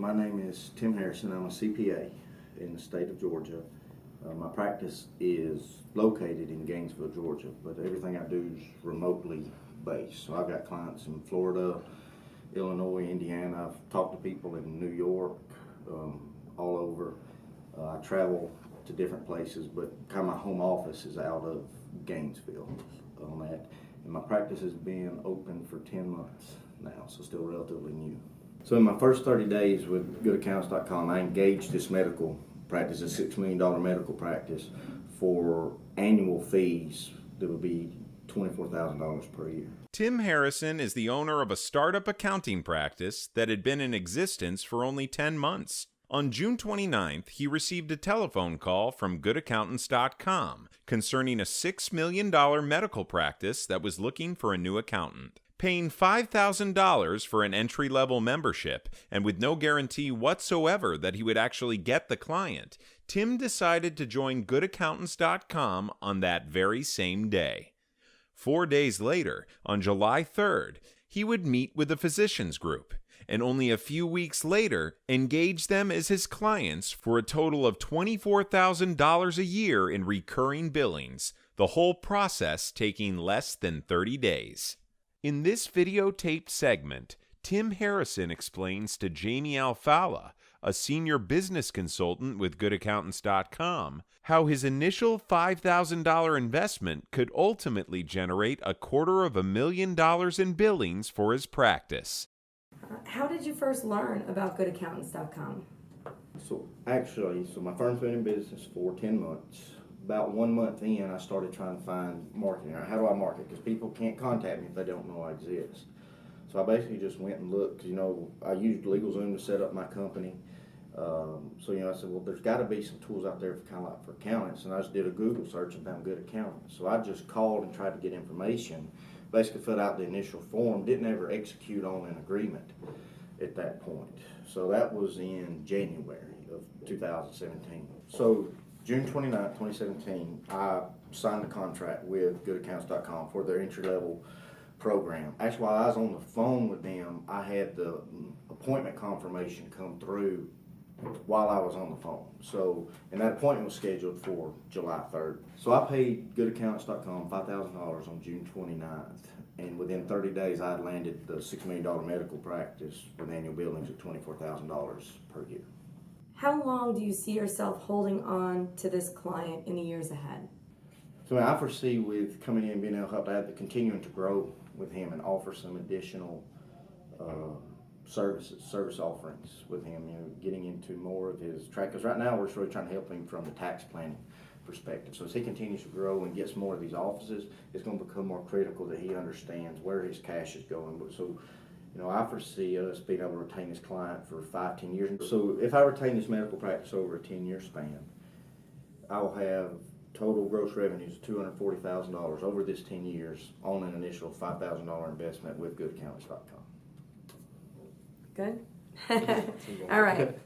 My name is Tim Harrison. I'm a CPA in the state of Georgia. My practice is located in Gainesville, Georgia, but everything I do is remotely based. So I've got clients in Florida, Illinois, Indiana. I've talked to people in New York, all over. I travel to different places, but kind of my home office is out of Gainesville on that. And my practice has been open for 10 months now, so still relatively new. So in my first 30 days with GoodAccountantscom, I engaged this medical practice, a $6 million medical practice, for annual fees that would be $24,000 per year. Tim Harrison is the owner of a startup accounting practice that had been in existence for only 10 months. On June 29th, he received a telephone call from GoodAccountantscom concerning a $6 million medical practice that was looking for a new accountant. Paying $5,000 for an entry-level membership, and with no guarantee whatsoever that he would actually get the client, Tim decided to join GoodAccountants.com on that very same day. 4 days later, on July 3rd, he would meet with the physicians group, and only a few weeks later, engage them as his clients for a total of $24,000 a year in recurring billings, the whole process taking less than 30 days. In this videotaped segment, Tim Harrison explains to Jamie Alfala, a senior business consultant with GoodAccountants.com, how his initial $5,000 investment could ultimately generate $250,000 in billings for his practice. How did you first learn about GoodAccountants.com? So my firm's been in business for 10 months. About 1 month in, I started trying to find marketing. How do I market? Because people can't contact me if they don't know I exist. So I basically just went and looked. I used LegalZoom to set up my company. I said, well, there's got to be some tools out there for accountants. And I just did a Google search and found Good Accountants. So I just called and tried to get information, basically filled out the initial form, didn't ever execute on an agreement at that point. So that was in January of 2017. So June 29, 2017, I signed a contract with GoodAccounts.com for their entry-level program. Actually, while I was on the phone with them, I had the appointment confirmation come through while I was on the phone. So, and that appointment was scheduled for July 3rd. So I paid GoodAccounts.com $5,000 on June 29th, and within 30 days I had landed the $6 million medical practice with annual billings of $24,000 per year. How long do you see yourself holding on to this client in the years ahead? So I foresee with coming in and being able to help out, continuing to grow with him and offer some additional service offerings with him, getting into more of his track. Because right now we're really trying to help him from the tax planning perspective. So as he continues to grow and gets more of these offices, it's going to become more critical that he understands where his cash is going. So, I foresee us being able to retain this client for 5-10 years. So if I retain this medical practice over a 10-year span, I will have total gross revenues of $240,000 over this 10 years on an initial $5,000 investment with GoodAccountantscom. Good? All right.